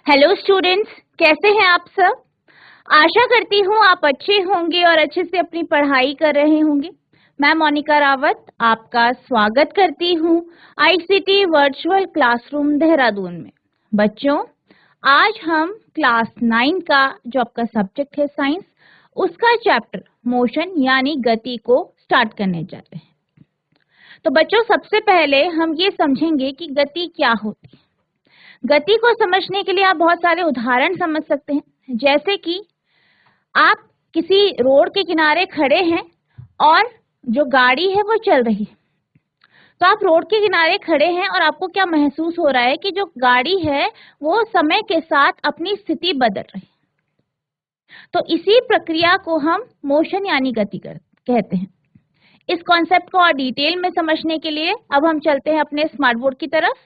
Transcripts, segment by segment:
Hello students, कैसे हैं आप सब। आशा करती हूँ आप अच्छे होंगे और अच्छे से अपनी पढ़ाई कर रहे होंगे। मैं मोनिका रावत आपका स्वागत करती हूँ आईसीटी वर्चुअल क्लासरूम देहरादून में। बच्चों, आज हम क्लास 9 का जो आपका सब्जेक्ट है साइंस, उसका चैप्टर मोशन यानी गति को स्टार्ट करने जा रहे हैं। तो बच्चों, सबसे पहले हम ये समझेंगे कि गति क्या होती है। गति को समझने के लिए आप बहुत सारे उदाहरण समझ सकते हैं, जैसे कि आप किसी रोड के किनारे खड़े हैं और जो गाड़ी है वो चल रही है। तो आप रोड के किनारे खड़े हैं और आपको क्या महसूस हो रहा है कि जो गाड़ी है वो समय के साथ अपनी स्थिति बदल रही है। तो इसी प्रक्रिया को हम मोशन यानी गति कहते हैं। इस कॉन्सेप्ट को और डिटेल में समझने के लिए अब हम चलते हैं अपने स्मार्ट बोर्ड की तरफ।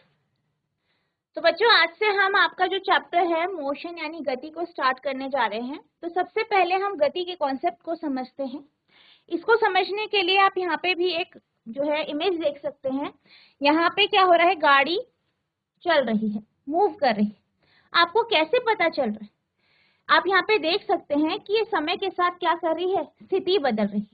तो बच्चों, आज से हम आपका जो चैप्टर है मोशन यानी गति को स्टार्ट करने जा रहे हैं। तो सबसे पहले हम गति के कॉन्सेप्ट को समझते हैं। इसको समझने के लिए आप यहाँ पे भी एक जो है इमेज देख सकते हैं। यहाँ पे क्या हो रहा है, गाड़ी चल रही है, मूव कर रही है। आपको कैसे पता चल रहा है? आप यहाँ पे देख सकते हैं कि ये समय के साथ क्या कर रही है, स्थिति बदल रही है।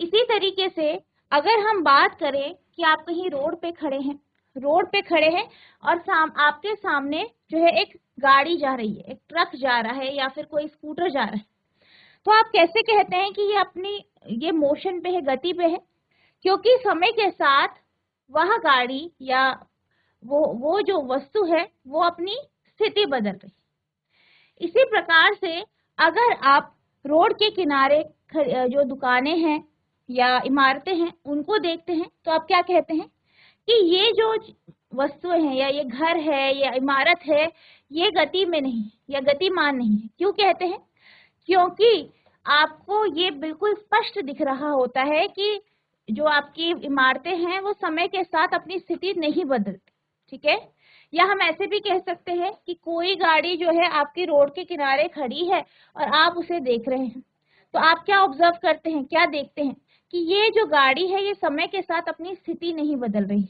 इसी तरीके से अगर हम बात करें कि आप कहीं रोड पे खड़े हैं और आपके सामने जो है एक गाड़ी जा रही है, एक ट्रक जा रहा है या फिर कोई स्कूटर जा रहा है, तो आप कैसे कहते हैं कि ये मोशन पे है, गति पे है? क्योंकि समय के साथ वह गाड़ी या वो जो वस्तु है वो अपनी स्थिति बदल रही है। इसी प्रकार से अगर आप रोड के किनारे जो दुकानें हैं या इमारतें हैं उनको देखते हैं, तो आप क्या कहते हैं कि ये जो वस्तुएं हैं या ये घर है या इमारत है, ये गति में नहीं है या गतिमान नहीं है। क्यों कहते हैं? क्योंकि आपको ये बिल्कुल स्पष्ट दिख रहा होता है कि जो आपकी इमारतें हैं वो समय के साथ अपनी स्थिति नहीं बदलती। ठीक है, या हम ऐसे भी कह सकते हैं कि कोई गाड़ी जो है आपकी रोड के किनारे खड़ी है और आप उसे देख रहे हैं, तो आप क्या ऑब्जर्व करते हैं, क्या देखते हैं कि ये जो गाड़ी है ये समय के साथ अपनी स्थिति नहीं बदल रही है,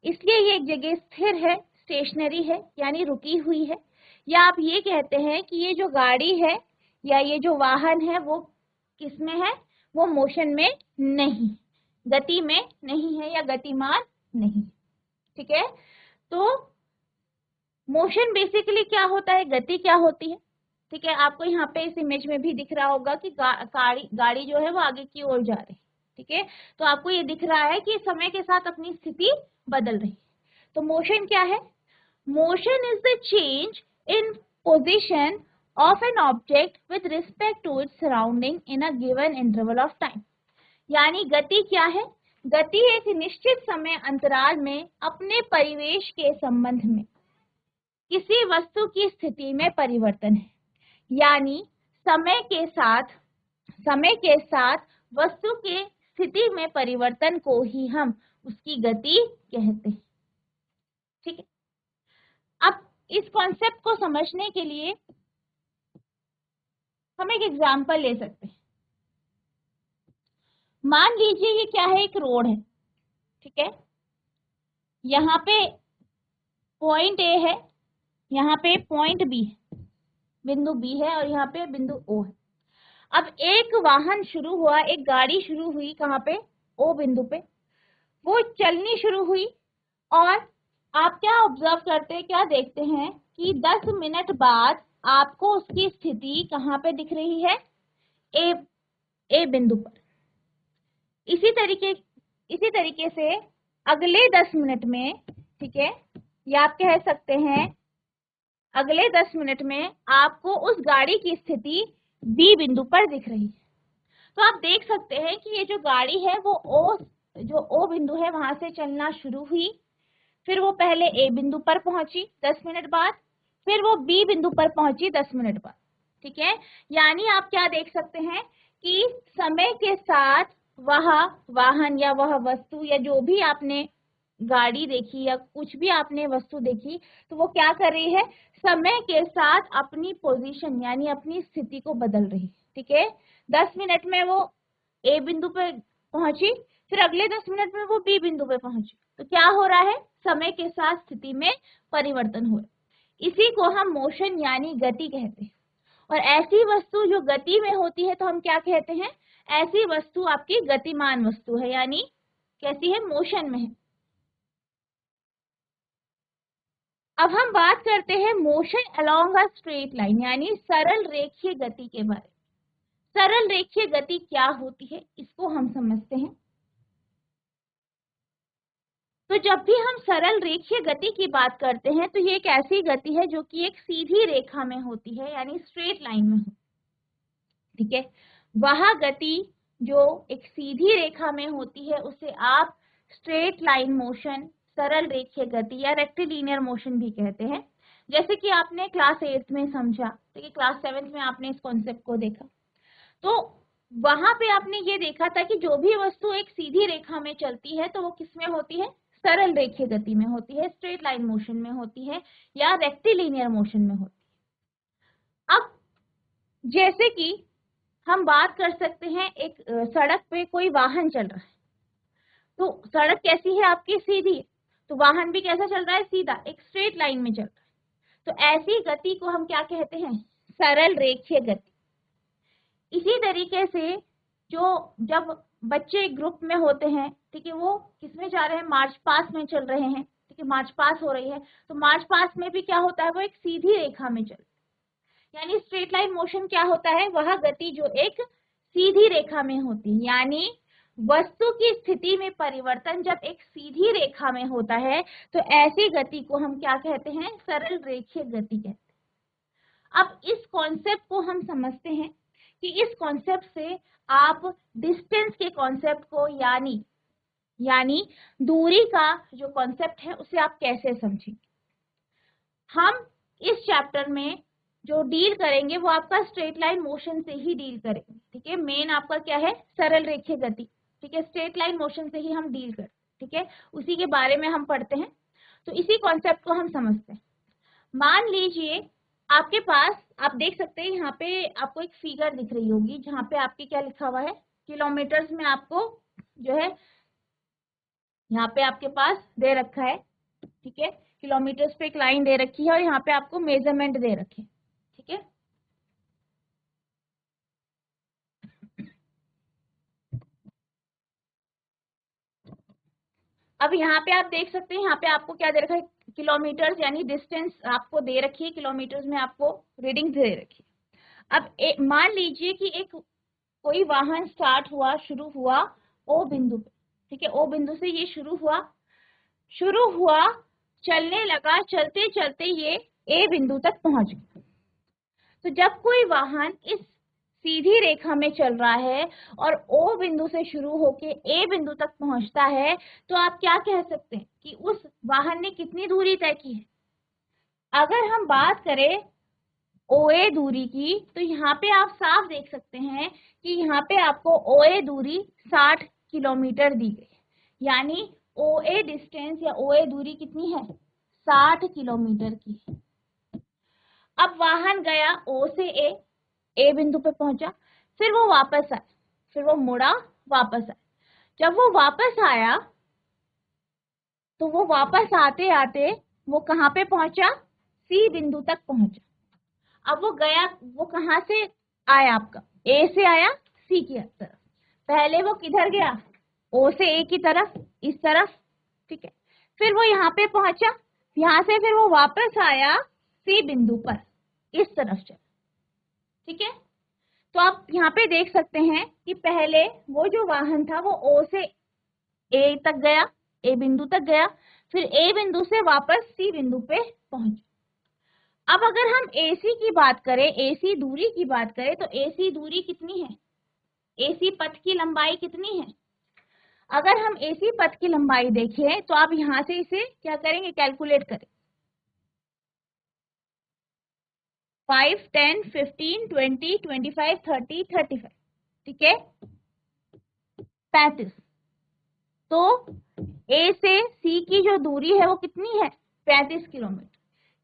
इसलिए ये एक जगह स्थिर है, स्टेशनरी है यानी रुकी हुई है। या आप ये कहते हैं कि ये जो गाड़ी है या ये जो वाहन है वो किसमें है, वो मोशन में नहीं, गति में नहीं है या गतिमान नहीं। ठीक है, तो मोशन बेसिकली क्या होता है, गति क्या होती है। ठीक है, आपको यहाँ पे इस इमेज में भी दिख रहा होगा कि गाड़ी जो है वो आगे की ओर जा रही है। ठीक है, तो आपको ये दिख रहा है कि समय के साथ अपनी स्थिति बदल रही है। तो मोशन क्या है? Motion is the change in position of an object with respect to its surrounding in a given interval of time। यानी गति क्या है? गति एक निश्चित समय अंतराल में अपने परिवेश के संबंध में किसी वस्तु की स्थिति में परिवर्तन है। यानी समय के साथ वस्तु के स्थिति में परिवर्तन को ही हम उसकी गति कहते हैं। ठीक है, अब इस कॉन्सेप्ट को समझने के लिए हम एक एग्जाम्पल ले सकते हैं। मान लीजिए ये क्या है, एक रोड है। ठीक है, यहाँ पे पॉइंट ए है, यहाँ पे पॉइंट बी है, बिंदु बी है और यहाँ पे बिंदु ओ है। अब एक वाहन शुरू हुआ, एक गाड़ी शुरू हुई कहाँ पे, ओ बिंदु पे, वो चलनी शुरू हुई और आप क्या ऑब्जर्व करते हैं, क्या देखते हैं कि 10 मिनट बाद आपको उसकी स्थिति कहाँ पे दिख रही है, ए बिंदु पर। इसी तरीके से अगले 10 मिनट में, ठीक है, या आप कह सकते हैं अगले 10 मिनट में आपको उस गाड़ी की स्थिति बी बिंदु पर दिख रही है। तो आप देख सकते हैं कि ये जो गाड़ी है वो ओ बिंदु है वहां से चलना शुरू हुई, फिर वो पहले ए बिंदु पर पहुंची 10 मिनट बाद, फिर वो बी बिंदु पर पहुंची 10 मिनट बाद। ठीक है, यानी आप क्या देख सकते हैं कि समय के साथ वह वाहन या वह वस्तु या जो भी आपने गाड़ी देखी या कुछ भी आपने वस्तु देखी, तो वो क्या कर रही है, समय के साथ अपनी पोजीशन यानी अपनी स्थिति को बदल रही है। ठीक है, 10 मिनट में वो ए बिंदु पे पहुंची, फिर अगले 10 मिनट में वो बी बिंदु पे पहुंची। तो क्या हो रहा है, समय के साथ स्थिति में परिवर्तन हो रहा है। इसी को हम मोशन यानी गति कहते हैं। और ऐसी वस्तु जो गति में होती है तो हम क्या कहते हैं, ऐसी वस्तु आपकी गतिमान वस्तु है, यानी कैसी है, मोशन में है। अब हम बात करते हैं motion along a straight line यानी सरल रेखीय गति के बारे में। सरल रेखीय गति क्या होती है इसको हम समझते हैं। तो जब भी हम सरल रेखीय गति की बात करते हैं तो ये एक ऐसी गति है जो कि एक सीधी रेखा में होती है, यानी स्ट्रेट लाइन में हो, ठीक है। वह गति जो एक सीधी रेखा में होती है उसे आप स्ट्रेट लाइन मोशन, सरल रेखीय गति या रेक्टिलिनियर मोशन भी कहते हैं। जैसे कि आपने क्लास 8 में समझा, तो क्लास 7 में आपने इस कॉन्सेप्ट को देखा, तो वहां पे आपने ये देखा था कि जो भी वस्तु एक सीधी रेखा में चलती है तो वो किसमें होती है, सरल रेखीय गति में होती है, स्ट्रेट लाइन मोशन में होती है या रेक्टिलिनियर मोशन में होती है। अब जैसे कि हम बात कर सकते हैं, एक सड़क पे कोई वाहन चल रहा है, तो सड़क कैसी है आपकी, सीधी है, तो वाहन भी कैसा चल रहा है, सीधा, एक स्ट्रेट लाइन में चल रहा है। तो ऐसी गति को हम क्या कहते हैं, सरल रेखीय गति। इसी तरीके से जो जब बच्चे ग्रुप में होते हैं, ठीक है, वो किसमें जा रहे हैं, मार्च पास्ट में चल रहे हैं, ठीक है, मार्च पास्ट हो रही है, तो मार्च पास्ट में भी क्या होता है, वो एक सीधी रेखा में चल, यानी स्ट्रेट लाइन मोशन क्या होता है, वह गति जो एक सीधी रेखा में होती है, यानी वस्तु की स्थिति में परिवर्तन जब एक सीधी रेखा में होता है तो ऐसी गति को हम क्या कहते हैं, सरल रेखीय गति कहते हैं। अब इस कॉन्सेप्ट को हम समझते हैं कि इस कॉन्सेप्ट से आप डिस्टेंस के कॉन्सेप्ट को यानी दूरी का जो कॉन्सेप्ट है उसे आप कैसे समझेंगे। हम इस चैप्टर में जो डील करेंगे वो आपका स्ट्रेट लाइन मोशन से ही डील करेंगे, ठीक है। मेन आपका क्या है, सरल रेखीय गति, ठीक है, स्ट्रेट लाइन मोशन से ही हम डील करते, ठीक है, उसी के बारे में हम पढ़ते हैं। तो इसी कॉन्सेप्ट को हम समझते हैं। मान लीजिए आपके पास, आप देख सकते हैं यहाँ पे आपको एक फिगर दिख रही होगी जहाँ पे आपके क्या लिखा हुआ है, किलोमीटर्स में आपको जो है यहाँ पे आपके पास दे रखा है, ठीक है, किलोमीटर्स पे एक लाइन दे रखी है और यहाँ पे आपको मेजरमेंट दे रखे, ठीक है। अब यहाँ पे आप देख सकते हैं, यहाँ पे आपको क्या दे रखा है, किलोमीटर्स यानी डिस्टेंस आपको दे रखी है, किलोमीटर्स में आपको रीडिंग दे रखी है। अब मान लीजिए कि एक कोई वाहन स्टार्ट हुआ, शुरू हुआ ओ बिंदु पे, ठीक है, ओ बिंदु से ये शुरू हुआ, चलने लगा, चलते चलते ये ए बिंदु तक पहुंच गया। तो जब कोई वाहन इस सीधी रेखा में चल रहा है और ओ बिंदु से शुरू होके ए बिंदु तक पहुंचता है तो आप क्या कह सकते हैं कि उस वाहन ने कितनी दूरी तय की है। अगर हम बात करें ओए दूरी की तो यहाँ पे आप साफ देख सकते हैं कि यहाँ पे आपको ओए दूरी 60 किलोमीटर दी गई है, यानी ओए डिस्टेंस या ओए दूरी कितनी है, 60 किलोमीटर की है। अब वाहन गया ओ से ए बिंदु पे पहुंचा, फिर वो वापस आया, फिर वो मुड़ा, वापस आया। जब वो वापस आया तो वो वापस आते आते वो कहाँ पे पहुंचा, सी बिंदु तक पहुंचा। अब वो गया, वो कहाँ से आया, आपका ए से आया सी की तरफ, पहले वो किधर गया, ओ से ए की तरफ, इस तरफ, ठीक है, फिर वो यहाँ पे पहुंचा, यहाँ से फिर वो वापस आया सी बिंदु पर, इस तरफ चला, ठीक है। तो आप यहाँ पे देख सकते हैं कि पहले वो जो वाहन था वो ओ से ए तक गया, ए बिंदु तक गया, फिर ए बिंदु से वापस सी बिंदु पे पहुंचा। अब अगर हम एसी की बात करें, एसी दूरी की बात करें, तो एसी दूरी कितनी है, एसी पथ की लंबाई कितनी है। अगर हम एसी पथ की लंबाई देखें तो आप यहां से इसे क्या करेंगे, कैलकुलेट करें, 5, 10, 15, 20, 25, 30, 35, ठीक है, 35। तो ए से सी की जो दूरी है वो कितनी है, 35 किलोमीटर।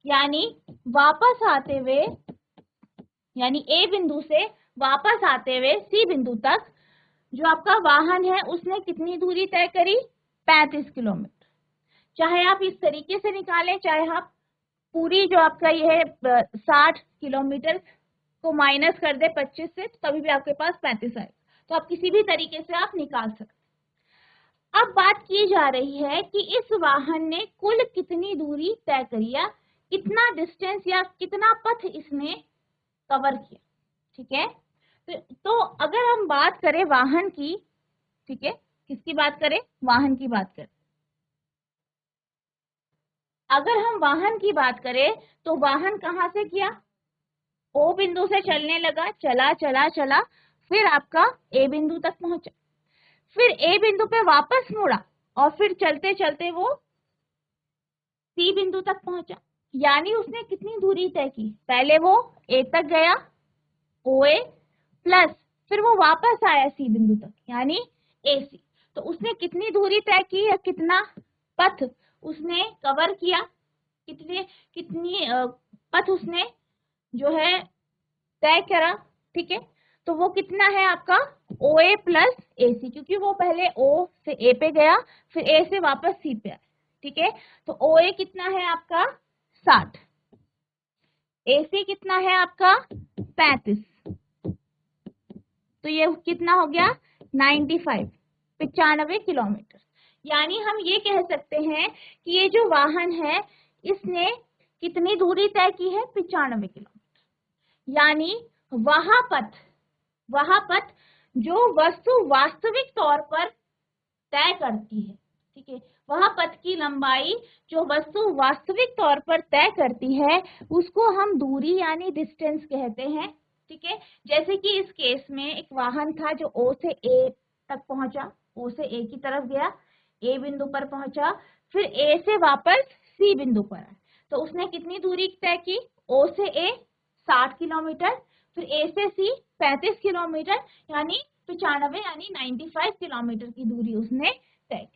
यानी वापस आते हुए, यानी ए बिंदु से वापस आते हुए सी बिंदु तक जो आपका वाहन है उसने कितनी दूरी तय करी, 35 किलोमीटर। चाहे आप इस तरीके से निकालें, चाहे आप पूरी जो आपका ये है 60 किलोमीटर को माइनस कर दे 25 से, तभी भी आपके पास 35 आएगा। तो आप किसी भी तरीके से आप निकाल सकते। अब बात की जा रही है कि इस वाहन ने कुल कितनी दूरी तय करी या कितना डिस्टेंस या कितना पथ इसने कवर किया। ठीक है, तो अगर हम बात करें वाहन की, ठीक है, किसकी बात करें, वाहन की बात करें। अगर हम वाहन की बात करें तो वाहन कहाँ से किया, ओ बिंदु से चलने लगा, चला चला चला, फिर आपका ए बिंदु तक पहुंचा, फिर ए बिंदु पे वापस मुड़ा और फिर चलते चलते वो सी बिंदु तक पहुंचा। यानी उसने कितनी दूरी तय की, पहले वो ए तक गया, ओ ए, प्लस फिर वो वापस आया सी बिंदु तक, यानी ए सी। तो उसने कितनी दूरी तय की या कितना पथ उसने कवर किया, कितनी पथ उसने जो है तय करा। ठीक है, तो वो कितना है आपका ओ ए प्लस ए सी, क्योंकि वो पहले ओ से ए पे गया, फिर ए से वापस सी पे आया। ठीक है, तो ओ ए कितना है आपका 60, ए सी कितना है आपका 35, तो ये कितना हो गया 95 किलोमीटर। यानी हम ये कह सकते हैं कि ये जो वाहन है इसने कितनी दूरी तय की है 95 किलोमीटर। यानी वह पथ जो वस्तु वास्तविक तौर पर तय करती है, ठीक है, वह पथ की लंबाई जो वस्तु वास्तविक तौर पर तय करती है उसको हम दूरी यानी डिस्टेंस कहते हैं। ठीक है, जैसे कि इस केस में एक वाहन था जो ओ से ए तक पहुंचा, ओ से ए की तरफ गया, ए बिंदु पर पहुंचा, फिर ए से वापस सी बिंदु पर आया, तो उसने कितनी दूरी तय की, ओ से ए 60 किलोमीटर, फिर ए से सी 35 किलोमीटर, यानी 95 यानी 95 किलोमीटर की दूरी उसने तय की।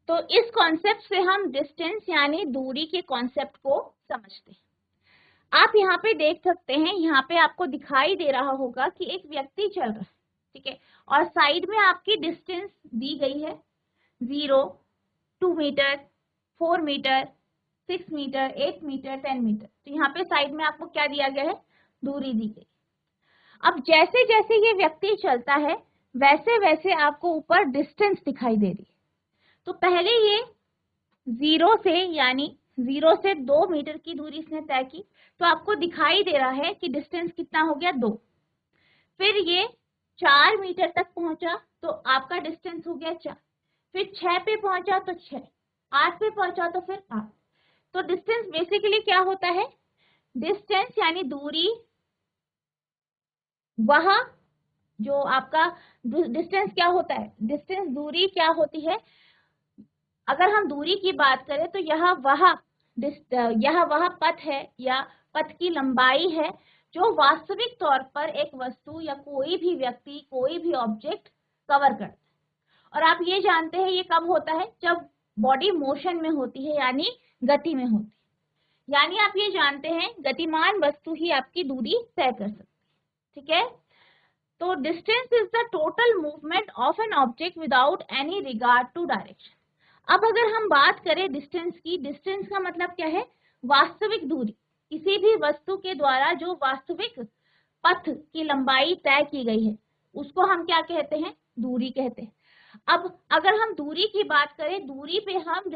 तो इस कॉन्सेप्ट से हम डिस्टेंस यानी दूरी के कॉन्सेप्ट को समझते हैं। आप यहाँ पे देख सकते हैं, यहाँ पे आपको दिखाई दे रहा होगा कि एक व्यक्ति चल रहा है, ठीक है, और साइड में आपकी डिस्टेंस दी गई है 0, 2 metre, 4 metre, 6 metre, 8 metre, 10 metre. तो यहाँ पे साइड में आपको क्या दिया गया है, दूरी दी गई। अब जैसे जैसे ये व्यक्ति चलता है वैसे वैसे आपको ऊपर डिस्टेंस दिखाई दे रही है। तो पहले ये 0 से यानी 0 से 2 मीटर की दूरी इसने तय की, तो आपको दिखाई दे रहा है कि डिस्टेंस कितना हो गया 2। फिर ये 4 मीटर तक पहुंचा तो आपका डिस्टेंस हो गया 4, फिर 6 पे पहुंचा तो 6, 8 पे पहुंचा तो फिर 8। तो डिस्टेंस बेसिकली क्या होता है, डिस्टेंस यानी दूरी, वह जो आपका डिस्टेंस क्या होता है, डिस्टेंस दूरी क्या होती है, अगर हम दूरी की बात करें तो यह वह पथ है या पथ की लंबाई है जो वास्तविक तौर पर एक वस्तु या कोई भी व्यक्ति, कोई भी ऑब्जेक्ट कवर करता है। और आप ये जानते हैं ये कब होता है, जब बॉडी मोशन में होती है यानी गति में होती है। यानी आप ये जानते हैं गतिमान वस्तु ही आपकी दूरी तय कर सकती है। ठीक है, तो distance is the total movement of an object without any regard to direction. अब अगर हम बात करें डिस्टेंस की, डिस्टेंस का मतलब क्या है, वास्तविक दूरी, किसी भी वस्तु के द्वारा जो वास्तविक पथ की लंबाई तय की गई है उसको हम क्या कहते हैं, दूरी कहते हैं। अब अगर हम दूरी की बात करें, दूरी पे हम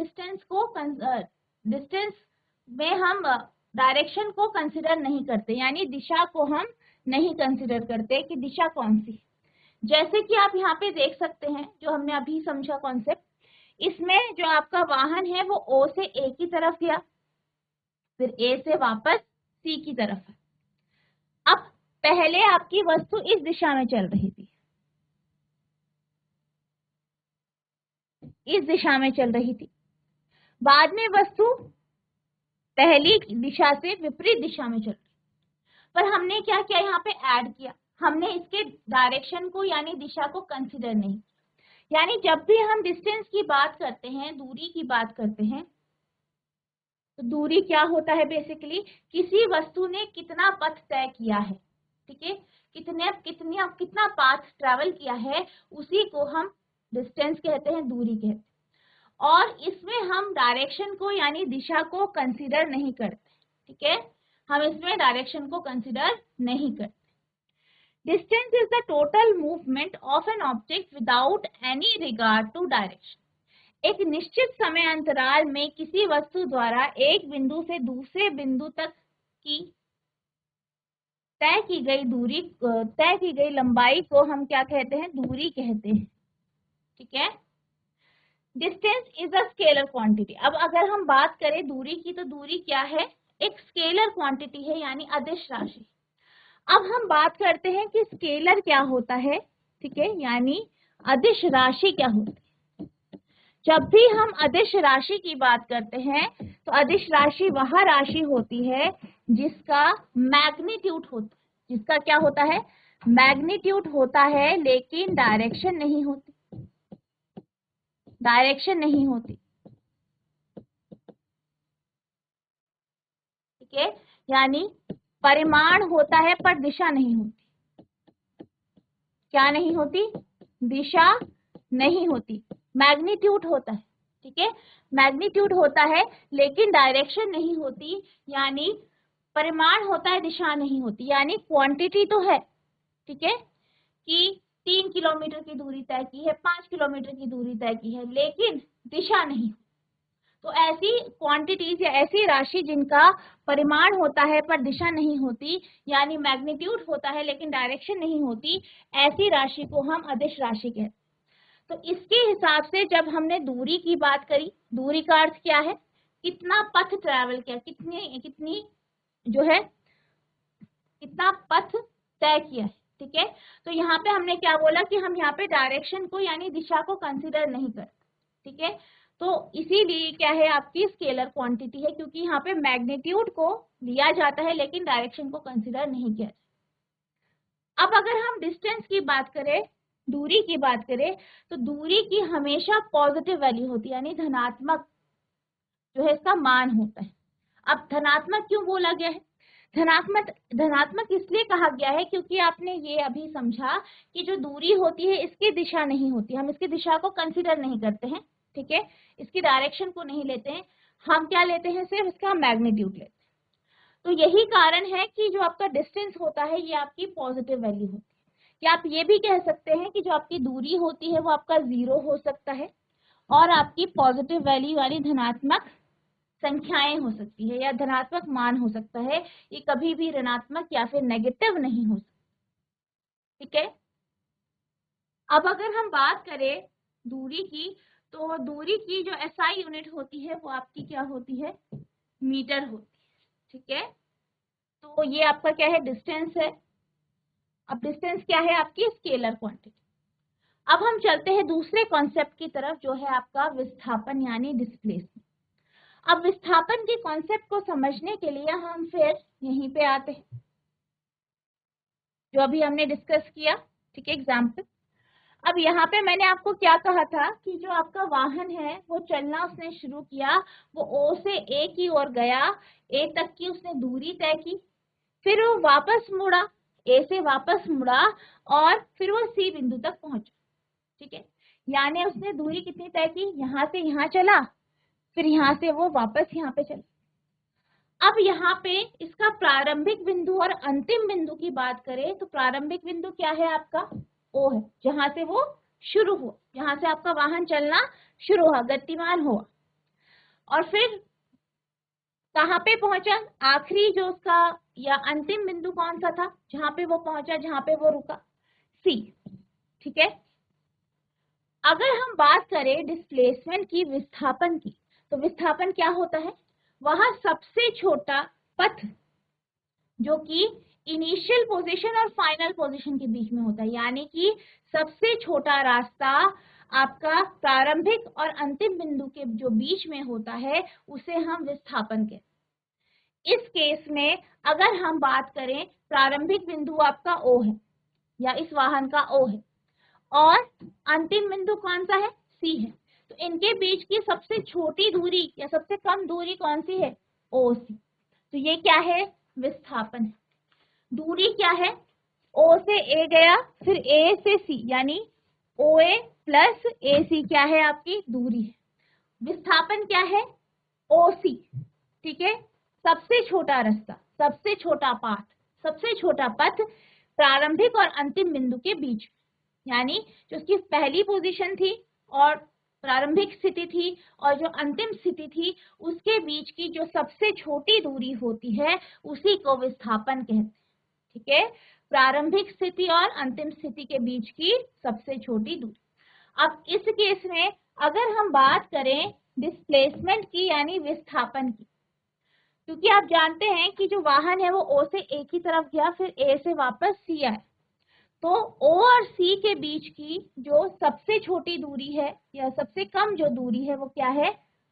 डिस्टेंस में हम डायरेक्शन को कंसिडर नहीं करते, यानी दिशा को हम नहीं कंसिडर करते कि दिशा कौन सी। जैसे कि आप यहाँ पे देख सकते हैं जो हमने अभी समझा कॉन्सेप्ट, इसमें जो आपका वाहन है वो ओ से ए की तरफ गया, फिर ए से वापस सी की तरफ है। अब पहले आपकी वस्तु इस दिशा में चल रही थी, इस दिशा में चल रही थी, बाद में वस्तु पहली दिशा से विपरीत दिशा में चल रही, पर हमने क्या किया, यहाँ पे ऐड किया, हमने इसके डायरेक्शन को यानी दिशा को कंसिडर नहीं। यानी जब भी हम डिस्टेंस की बात करते हैं, दूरी की बात करते हैं, तो दूरी क्या होता है? बेसिकली किसी वस्तु ने कितना पथ तय किया है, ठीक है, कितना पाथ ट्रैवल किया है, उसी को हम डिस्टेंस कहते हैं, दूरी कहते हैं। और इसमें हम डायरेक्शन को यानी दिशा को कंसीडर नहीं करते, ठीक है, हम इसमें डायरेक्शन को कंसीडर नहीं करते। Distance is the total movement of an object without any regard to direction. एक निश्चित समय अंतराल में किसी वस्तु द्वारा एक बिंदु से दूसरे बिंदु तक की तय की गई लंबाई को हम क्या कहते हैं? दूरी कहते हैं, ठीक है। Distance is a scalar quantity. अब अगर हम बात करें दूरी की, तो दूरी क्या है? एक स्केलर क्वांटिटी है, यानी अदिश राशि। अब हम बात करते हैं कि स्केलर क्या होता है, ठीक है, यानी अदिश राशि क्या होती है। जब भी हम अदिश राशि की बात करते हैं, तो अदिश राशि वह राशि होती है जिसका मैग्नीट्यूड होता है। जिसका क्या होता है? मैग्नीट्यूड होता है, लेकिन डायरेक्शन नहीं होती। डायरेक्शन नहीं होती, ठीक है, यानी परिमाण होता है पर दिशा नहीं होती। क्या नहीं होती? दिशा नहीं होती। मैग्नीट्यूड होता है, ठीक है, मैग्नीट्यूड होता है लेकिन डायरेक्शन नहीं होती, यानी परिमाण होता है, दिशा नहीं होती। यानी क्वांटिटी तो है, ठीक है, कि 3 किलोमीटर की दूरी तय की है, 5 किलोमीटर की दूरी तय की है, लेकिन दिशा नहीं। तो ऐसी क्वांटिटीज या ऐसी राशि जिनका परिमाण होता है पर दिशा नहीं होती, यानी मैग्नीट्यूड होता है लेकिन डायरेक्शन नहीं होती, ऐसी राशि को हम अदिश राशि कहते हैं। तो इसके हिसाब से जब हमने दूरी की बात करी, दूरी का अर्थ क्या है? कितना पथ ट्रैवल किया, कितनी जो है, कितना पथ तय किया है, ठीक है। तो यहाँ पे हमने क्या बोला कि हम यहाँ पे डायरेक्शन को यानी दिशा को कंसीडर नहीं करते, ठीक है। तो इसीलिए क्या है, आपकी स्केलर क्वांटिटी है, क्योंकि यहाँ पे मैग्नीट्यूड को लिया जाता है लेकिन डायरेक्शन को कंसीडर नहीं किया जाता। अब अगर हम डिस्टेंस की बात करें, दूरी की बात करें, तो दूरी की हमेशा पॉजिटिव वैल्यू होती है, यानी धनात्मक जो है इसका मान होता है। अब धनात्मक क्यों बोला गया है? धनात्मक इसलिए कहा गया है क्योंकि आपने ये अभी समझा कि जो दूरी होती है इसकी दिशा नहीं होती, हम इसकी दिशा को कंसीडर नहीं करते हैं, ठीक है, इसकी डायरेक्शन को नहीं लेते हैं, हम क्या लेते हैं? सिर्फ इसका मैग्नीट्यूड लेते हैं। तो यही कारण है कि जो आपका डिस्टेंस होता है ये आपकी पॉजिटिव वैल्यू होती है। या आप ये भी कह सकते हैं कि जो आपकी दूरी होती है वो आपका 0 हो सकता है, और आपकी पॉजिटिव वैल्यू यानी धनात्मक संख्याएं हो सकती है, या धनात्मक मान हो सकता है, ये कभी भी ऋणात्मक या फिर नेगेटिव नहीं हो सकता, ठीक है। अब अगर हम बात करें दूरी की, तो दूरी की जो एसआई यूनिट होती है वो आपकी क्या होती है? मीटर होती है, ठीक है। तो ये आपका क्या है? डिस्टेंस है। अब डिस्टेंस क्या है? आपकी स्केलर क्वांटिटी। अब हम चलते हैं दूसरे कॉन्सेप्ट की तरफ, जो है आपका विस्थापन यानी डिस्प्लेसमेंट। अब विस्थापन के कॉन्सेप्ट को समझने के लिए हम फिर यहीं पे आते हैं, जो अभी हमने डिस्कस किया, ठीक है, एग्जाम्पल। अब यहाँ पे मैंने आपको क्या कहा था कि जो आपका वाहन है वो चलना उसने शुरू किया, वो ओ से ए की ओर गया, ए तक की उसने दूरी तय की, फिर वो वापस मुड़ा, ए से वापस मुड़ा, और फिर वो सी बिंदु तक पहुंचा, ठीक है। यानी उसने दूरी कितनी तय की? यहाँ से यहाँ चला, फिर यहाँ से वो वापस यहाँ पे चला। अब यहाँ पे इसका प्रारंभिक बिंदु और अंतिम बिंदु की बात करें, तो प्रारंभिक बिंदु क्या है? आपका ओ है, जहां से वो शुरू हुआ, जहां से आपका वाहन चलना शुरू हुआ, गतिमान हुआ, और फिर कहाँ पे पहुंचा? आखिरी जो उसका या अंतिम बिंदु कौन सा था जहां पे वो पहुंचा, जहां पे वो रुका? सी, ठीक है। अगर हम बात करें डिस्प्लेसमेंट की, विस्थापन की, तो विस्थापन क्या होता है? वह सबसे छोटा पथ जो कि इनिशियल पोजीशन और फाइनल पोजीशन के बीच में होता है, यानी कि सबसे छोटा रास्ता आपका प्रारंभिक और अंतिम बिंदु के जो बीच में होता है, उसे हम विस्थापन कहते हैं। इस केस में अगर हम बात करें, प्रारंभिक बिंदु आपका ओ है, या इस वाहन का O है और अंतिम बिंदु कौन सा है, C है। तो इनके बीच की सबसे छोटी दूरी या सबसे कम दूरी कौन सी है, OC। तो ये क्या है, विस्थापन है। दूरी क्या है, O से A गया, फिर A से C, यानी OA प्लस AC क्या है, आपकी दूरी है। विस्थापन क्या है, OC, ठीक है। सबसे छोटा रास्ता, सबसे छोटा पाथ, सबसे छोटा पथ प्रारंभिक और अंतिम बिंदु के बीच, यानी जो उसकी पहली पोजीशन थी और प्रारंभिक स्थिति थी और जो अंतिम स्थिति थी उसके बीच की जो सबसे छोटी दूरी होती है उसी को विस्थापन कहते हैं, ठीक है। प्रारंभिक स्थिति और अंतिम स्थिति के बीच की सबसे छोटी दूरी। अब इस केस में अगर हम बात करें डिस्प्लेसमेंट की यानी विस्थापन की, क्योंकि आप जानते हैं कि जो वाहन है वो O से A की तरफ गया, फिर A से वापस C आया, तो O और C के बीच की जो सबसे छोटी दूरी है या सबसे कम जो दूरी है वो क्या है,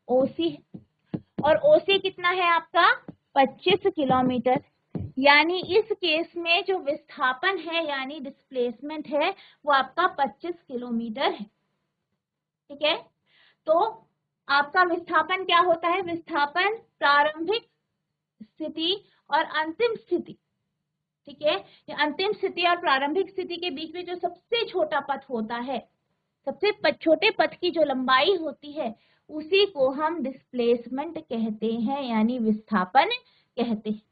OC है। और OC कितना है आपका, 25 किलोमीटर। यानी इस केस में जो विस्थापन है यानी डिस्प्लेसमेंट है वो आपका 25 किलोमीटर है, ठीक है। तो आपका विस्थापन क्या होता है, विस्थापन प्रारंभिक स्थिति और अंतिम स्थिति, ठीक है। ये अंतिम स्थिति और प्रारंभिक स्थिति के बीच में जो सबसे छोटा पथ होता है, सबसे छोटे पथ की जो लंबाई होती है उसी को हम डिस्प्लेसमेंट कहते हैं यानी विस्थापन कहते हैं।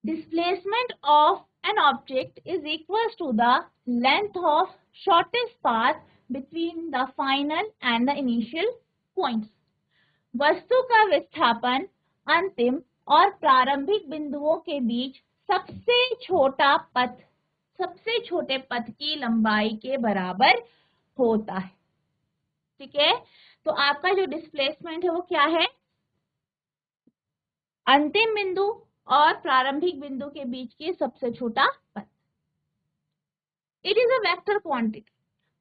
Displacement of an object is equal to the length of shortest path between the final and the initial points. वस्तु का विस्थापन अंतिम और प्रारंभिक बिंदुओं के बीच सबसे छोटा पथ, सबसे छोटे पथ की लंबाई के बराबर होता है, ठीक है। तो आपका जो डिस्प्लेसमेंट है वो क्या है, अंतिम बिंदु और प्रारंभिक बिंदु के बीच की सबसे छोटा पथ। It is a vector quantity.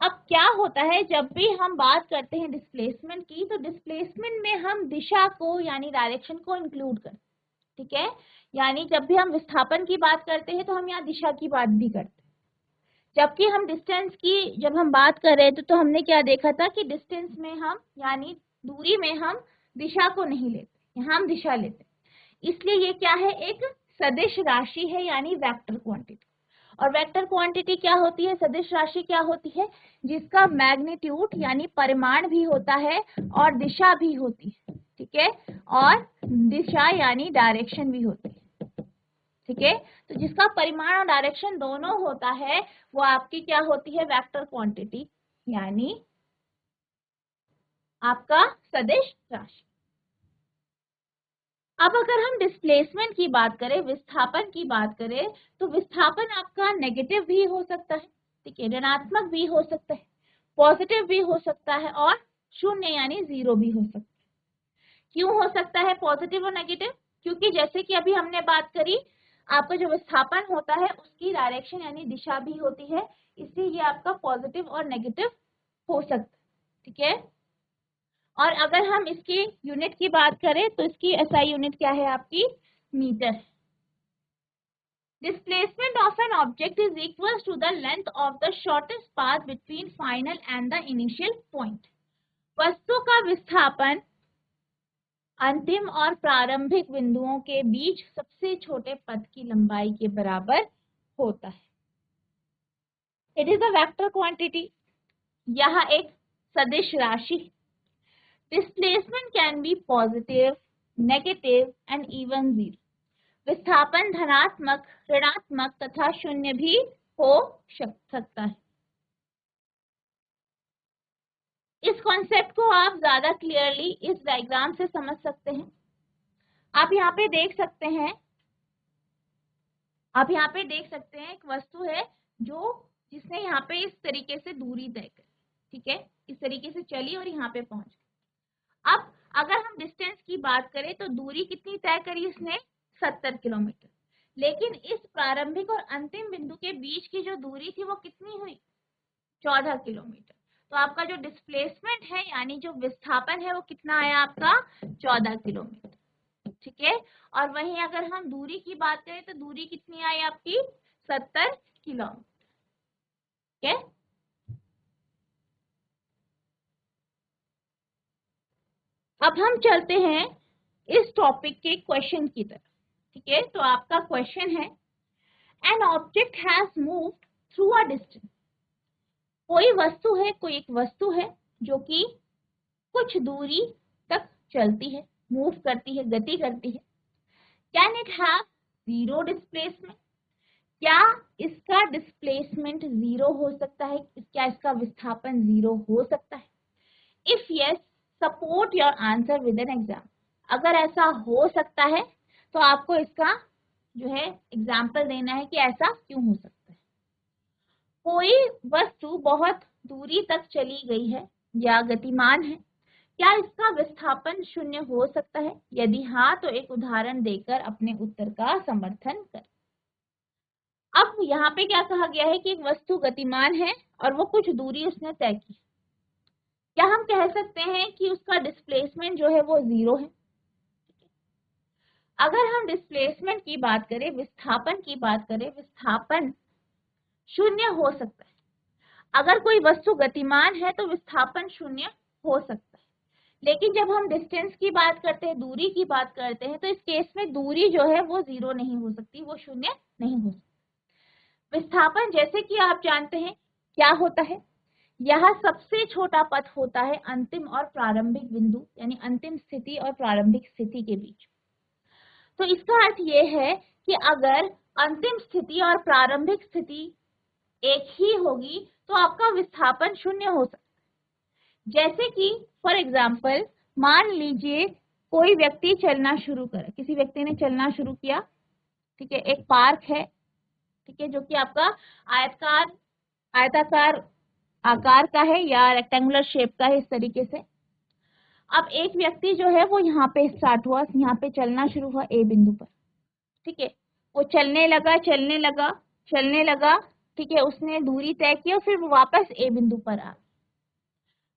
अब क्या होता है जब भी हम बात करते हैं डिस्प्लेसमेंट की, तो डिस्प्लेसमेंट में हम दिशा को यानी डायरेक्शन को इंक्लूड करते हैं, ठीक है। यानी जब भी हम विस्थापन की बात करते हैं तो हम यहाँ दिशा की बात भी करते हैं। जबकि हम डिस्टेंस की जब हम बात कर रहे थे तो हमने क्या देखा था कि डिस्टेंस में हम यानी दूरी में हम दिशा को नहीं लेते, यहाँ हम दिशा लेते, इसलिए ये क्या है, एक सदिश राशि है यानी वेक्टर क्वांटिटी। और वेक्टर क्वांटिटी क्या होती है, सदिश राशि क्या होती है, जिसका मैग्नीट्यूड यानी परिमाण भी होता है और दिशा भी होती है, ठीक है। और दिशा यानी डायरेक्शन भी होती है, ठीक है। तो जिसका परिमाण और डायरेक्शन दोनों होता है वो आपकी क्या होती है, वेक्टर क्वांटिटी यानी आपका सदिश राशि। अब अगर हम डिस्प्लेसमेंट की बात करें, विस्थापन की बात करें, तो विस्थापन आपका नेगेटिव भी हो सकता है, ठीक है, ऋणात्मक भी हो सकता है, पॉजिटिव भी हो सकता है और शून्य यानी जीरो भी हो सकता है। क्यों हो सकता है पॉजिटिव और नेगेटिव, क्योंकि जैसे कि अभी हमने बात करी आपका जो विस्थापन होता है उसकी डायरेक्शन यानी दिशा भी होती है, इसलिए ये आपका पॉजिटिव और नेगेटिव हो सकता है, ठीक है। और अगर हम इसकी यूनिट की बात करें तो इसकी SI यूनिट क्या है आपकी, मीटर है। Displacement of an object is equal to the length of the shortest path between final and the initial point. वस्तु का विस्थापन अंतिम और प्रारंभिक बिंदुओं के बीच सबसे छोटे पथ की लंबाई के बराबर होता है। It is a vector quantity. यह एक सदिश राशि। Displacement can be positive, negative and even zero. विस्थापन धनात्मक, ऋणात्मक तथा शून्य भी हो सकता है। इस कॉन्सेप्ट को आप ज्यादा क्लियरली इस डायग्राम से समझ सकते हैं। आप यहाँ पे देख सकते हैं, आप यहाँ पे देख सकते हैं एक वस्तु है जो जिसने यहाँ पे इस तरीके से दूरी तय करी, ठीक है, इस तरीके से चली और यहाँ पे पहुंच गई। अब अगर हम डिस्टेंस की बात करें तो दूरी कितनी तय करी इसने, 70 किलोमीटर। लेकिन इस प्रारंभिक और अंतिम बिंदु के बीच की जो दूरी थी वो कितनी हुई, 14 किलोमीटर। तो आपका जो डिस्प्लेसमेंट है यानी जो विस्थापन है वो कितना आया आपका, 14 किलोमीटर, ठीक है। और वहीं अगर हम दूरी की बात करें तो दूरी कितनी आई आपकी, 70 किलोमीटर। ठीक है, अब हम चलते हैं इस टॉपिक के क्वेश्चन की तरफ। ठीक है, तो आपका क्वेश्चन है, an object has moved through a distance. कोई वस्तु है, कोई एक वस्तु है जो कि कुछ दूरी तक चलती है, मूव करती है, गति करती है। Can it have zero displacement? क्या इसका डिस्प्लेसमेंट जीरो हो सकता है? क्या इसका विस्थापन जीरो हो सकता है? If yes, support your answer with an example. अगर ऐसा हो सकता है तो आपको इसका जो है एग्जाम्पल देना है कि ऐसा क्यों हो सकता है। कोई वस्तु बहुत दूरी तक चली गई है या गतिमान है, क्या इसका विस्थापन शून्य हो सकता है? यदि हाँ, तो एक उदाहरण देकर अपने उत्तर का समर्थन करें। अब यहाँ पे क्या कहा गया है कि एक वस्तु गतिमान है और वो कुछ दूरी उसने तय की। क्या हम कह सकते हैं कि उसका डिस्प्लेसमेंट जो है वो जीरो है? अगर हम डिस्प्लेसमेंट की बात करें, विस्थापन की बात करें, विस्थापन शून्य हो सकता है। अगर कोई वस्तु गतिमान है तो विस्थापन शून्य हो सकता है, लेकिन जब हम डिस्टेंस की बात करते हैं, दूरी की बात करते हैं, तो इस केस में दूरी जो है वो जीरो नहीं हो सकती, वो शून्य नहीं हो सकती। विस्थापन जैसे कि आप जानते हैं क्या होता है, यह सबसे छोटा पथ होता है अंतिम और प्रारंभिक बिंदु, यानी अंतिम स्थिति और प्रारंभिक स्थिति के बीच। तो इसका अर्थ ये है कि अगर अंतिम स्थिति और प्रारंभिक स्थिति एक ही होगी तो आपका विस्थापन शून्य हो सकता है। जैसे कि फॉर एग्जाम्पल, मान लीजिए कोई व्यक्ति चलना शुरू करे, किसी व्यक्ति ने चलना शुरू किया। ठीक है, एक पार्क है, ठीक है, जो कि आपका आयताकार आकार का है या रेक्टेंगुलर शेप का है, इस तरीके से। अब एक व्यक्ति जो है वो यहाँ पे स्टार्ट हुआ, यहाँ पे चलना शुरू हुआ ए बिंदु पर। ठीक है, वो चलने लगा चलने लगा चलने लगा, ठीक है, उसने दूरी तय की और फिर वो वापस ए बिंदु पर आ।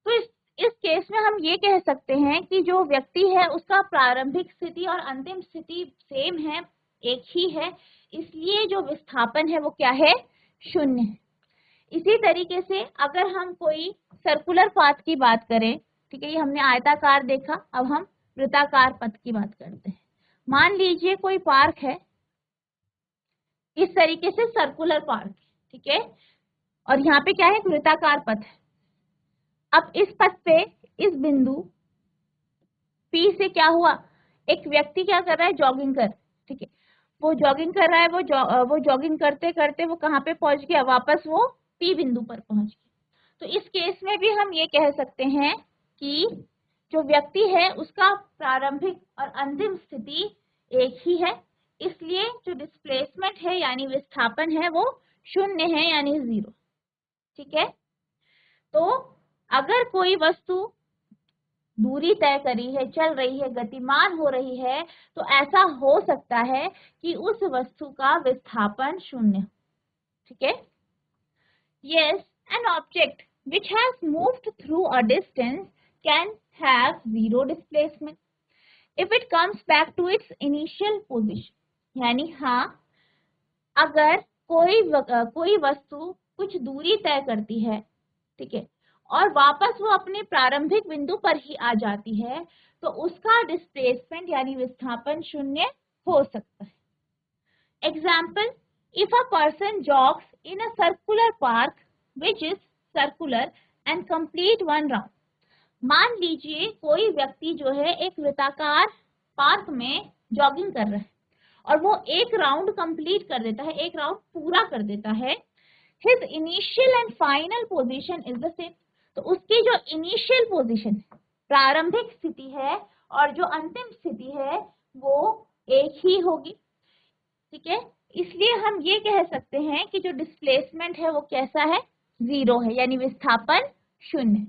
तो इस केस में हम ये कह सकते हैं कि जो व्यक्ति है उसका प्रारंभिक स्थिति और अंतिम स्थिति सेम है, एक ही है, इसलिए जो विस्थापन है वो क्या है, शून्य है। इसी तरीके से अगर हम कोई सर्कुलर पाथ की बात करें, ठीक है, ये हमने आयताकार देखा, अब हम वृत्ताकार पथ की बात करते हैं। मान लीजिए कोई पार्क है, इस तरीके से सर्कुलर पार्क, ठीक है, और यहाँ पे क्या है, वृत्ताकार पथ है। अब इस पथ पे इस बिंदु P से क्या हुआ, एक व्यक्ति क्या कर रहा है, जॉगिंग कर, ठीक है, वो जॉगिंग कर रहा है, वो जॉगिंग करते करते वो कहाँ पे पहुंच गया, वापस वो P बिंदु पर पहुंच गया। तो इस केस में भी हम ये कह सकते हैं कि जो व्यक्ति है उसका प्रारंभिक और अंतिम स्थिति एक ही है, इसलिए जो डिस्प्लेसमेंट है यानी विस्थापन है वो शून्य है, यानी जीरो। ठीक है, तो अगर कोई वस्तु दूरी तय करी है, चल रही है, गतिमान हो रही है, तो ऐसा हो सकता है कि उस वस्तु का विस्थापन शून्य। ठीक है, yes, an object which has moved through a distance can have zero displacement if it comes back to its initial position। यानी हाँ, अगर कोई वस्तु कुछ दूरी तय करती है, ठीक है, और वापस वो अपने प्रारंभिक बिंदु पर ही आ जाती है, तो उसका डिस्प्लेसमेंट यानी विस्थापन शून्य हो सकता है। Example, if a person जॉग्स in a circular park which is circular and complete one round. मान लीजिए कोई व्यक्ति जो है एक वृत्ताकार पार्क में जॉगिंग कर रहा है और वो एक राउंड कंप्लीट कर देता है, एक राउंड पूरा कर देता है। His initial and final position is the same. तो उसकी जो इनिशियल पोजीशन है, प्रारंभिक स्थिति है, और जो अंतिम स्थिति है वो एक ही होगी। ठीक है, इसलिए हम ये कह सकते हैं कि जो डिस्प्लेसमेंट है वो कैसा है, जीरो है, यानी विस्थापन शून्य।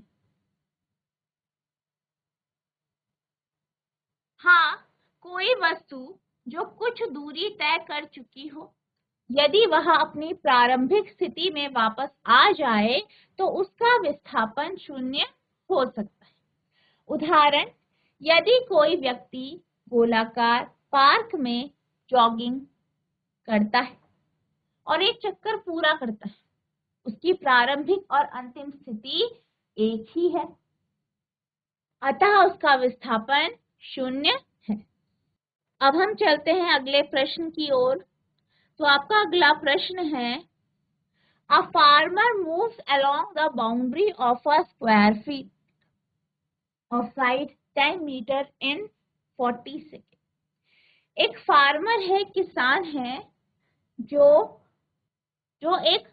हाँ, कोई वस्तु जो कुछ दूरी तय कर चुकी हो, यदि वह अपनी प्रारंभिक स्थिति में वापस आ जाए तो उसका विस्थापन शून्य हो सकता है। उदाहरण, यदि कोई व्यक्ति गोलाकार पार्क में जॉगिंग करता है और एक चक्कर पूरा करता है, उसकी प्रारंभिक और अंतिम स्थिति एक ही है, अतः उसका विस्थापन 0 है। अब हम चलते हैं अगले प्रश्न की ओर। तो आपका अगला प्रश्न है, a farmer moves along the boundary of a square feet of side 10 metre in 40 second. एक फार्मर है, किसान है, जो जो एक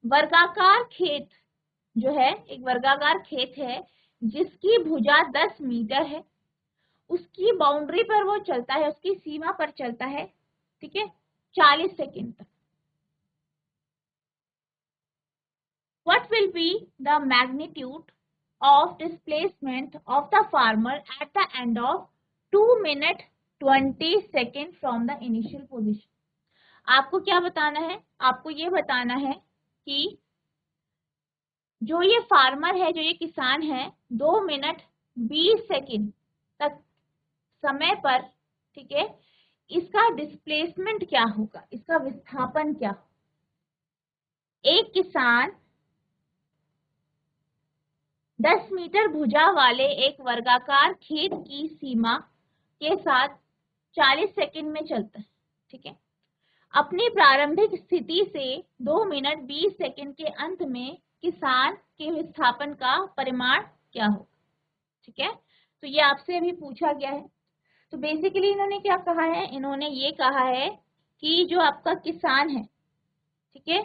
वर्गाकार खेत जो है, एक वर्गाकार खेत है जिसकी भुजा 10 मीटर है, उसकी बाउंड्री पर वो चलता है, उसकी सीमा पर चलता है, ठीक है, 40 सेकेंड तक। What will be the magnitude of displacement of the farmer at the end of 2 minutes 20 seconds from the initial position? आपको क्या बताना है? आपको ये बताना है कि जो ये फार्मर है, जो ये किसान है, 2 मिनट 20 सेकेंड तक समय पर, ठीक है, इसका डिस्प्लेसमेंट क्या होगा, इसका विस्थापन क्या होगा। एक किसान 10 मीटर भुजा वाले एक वर्गाकार खेत की सीमा के साथ 40 सेकंड में चलता है, ठीक है। अपनी प्रारंभिक स्थिति से 2 मिनट 20 सेकंड के अंत में किसान के विस्थापन का परिमाण क्या होगा, ठीक है। तो ये आपसे अभी पूछा गया है। तो बेसिकली इन्होंने क्या कहा है, इन्होंने ये कहा है कि जो आपका किसान है, ठीक है,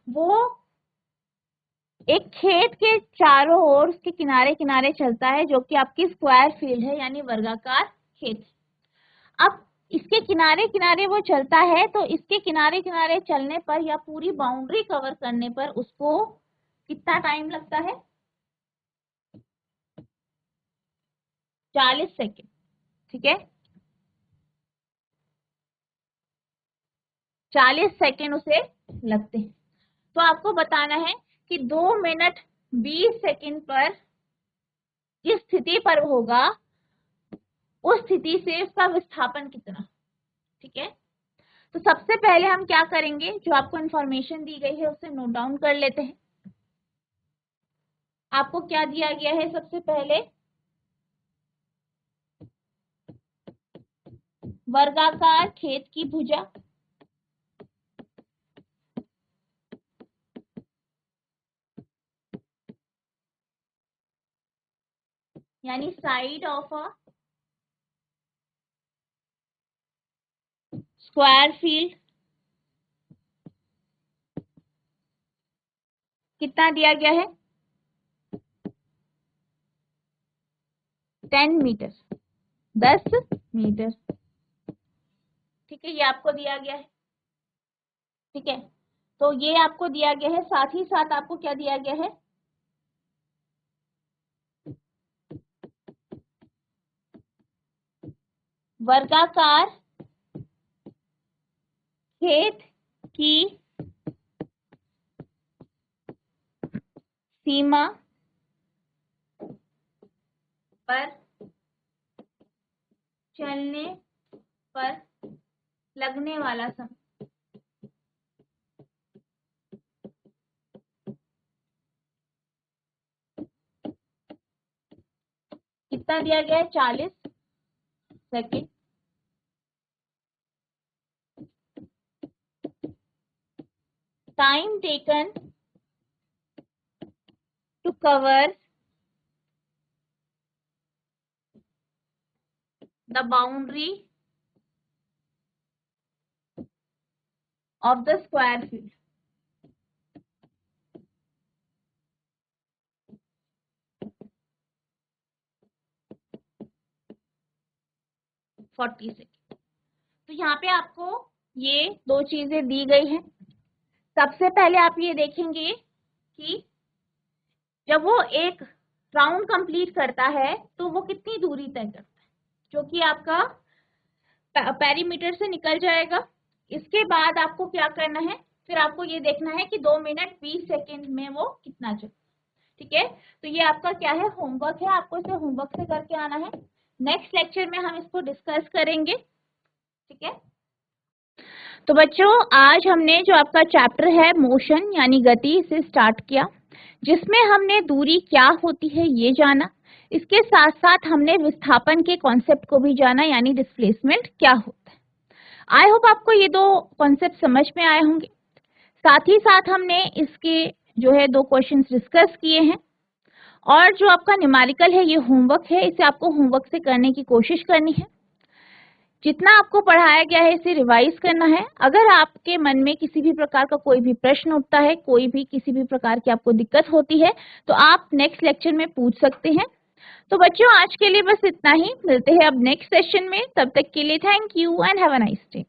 वो एक खेत के चारों ओर, उसके किनारे किनारे चलता है, जो कि आपकी स्क्वायर फील्ड है, यानी वर्गाकार खेत है। अब इसके किनारे किनारे वो चलता है, तो इसके किनारे किनारे चलने पर या पूरी बाउंड्री कवर करने पर उसको कितना टाइम लगता है, 40 सेकेंड, ठीक है, 40 सेकेंड उसे लगते हैं। तो आपको बताना है कि 2 मिनट 20 सेकेंड पर जिस स्थिति पर होगा, उस स्थिति से उसका विस्थापन कितना, ठीक है। तो सबसे पहले हम क्या करेंगे, जो आपको इंफॉर्मेशन दी गई है उसे नोट डाउन कर लेते हैं। आपको क्या दिया गया है, सबसे पहले वर्गाकार खेत की भुजा, यानी side of a square field, कितना दिया गया है, 10 मीटर, 10 मीटर, ठीक है, ये आपको दिया गया है, ठीक है। तो ये आपको दिया गया है, साथ ही साथ आपको क्या दिया गया है, वर्गाकार खेत की सीमा पर चलने पर लगने वाला समय, कितना दिया गया है, 40 second. Time taken to cover the boundary of the square field, 40 second. तो यहाँ पे आपको ये दो चीजें दी गई हैं। सबसे पहले आप ये देखेंगे कि जब वो एक राउंड कंप्लीट करता है तो वो कितनी दूरी तय करता है, जो कि आपका पेरीमीटर से निकल जाएगा। इसके बाद आपको क्या करना है, फिर आपको ये देखना है कि 2 मिनट 20 सेकेंड में वो कितना चलता, ठीक है। तो ये आपका क्या है, होमवर्क है, आपको इसे होमवर्क से करके आना है। नेक्स्ट लेक्चर में हम इसको डिस्कस करेंगे, ठीक है। तो बच्चों आज हमने जो आपका चैप्टर है मोशन यानी गति से स्टार्ट किया, जिसमें हमने दूरी क्या होती है ये जाना। इसके साथ साथ हमने विस्थापन के कॉन्सेप्ट को भी जाना यानी डिस्प्लेसमेंट क्या होता है। आई होप आपको ये दो कॉन्सेप्ट समझ में आए होंगे। साथ ही साथ हमने इसके जो है 2 क्वेश्चंस डिस्कस किए हैं और जो आपका न्यूमेरिकल है ये होमवर्क है, इसे आपको होमवर्क से करने की कोशिश करनी है। जितना आपको पढ़ाया गया है इसे रिवाइज करना है। अगर आपके मन में किसी भी प्रकार का कोई भी प्रश्न उठता है, कोई भी किसी भी प्रकार की आपको दिक्कत होती है तो आप नेक्स्ट लेक्चर में पूछ सकते हैं। तो बच्चों आज के लिए बस इतना ही, मिलते हैं अब नेक्स्ट सेशन में। तब तक के लिए thank you and have a nice day.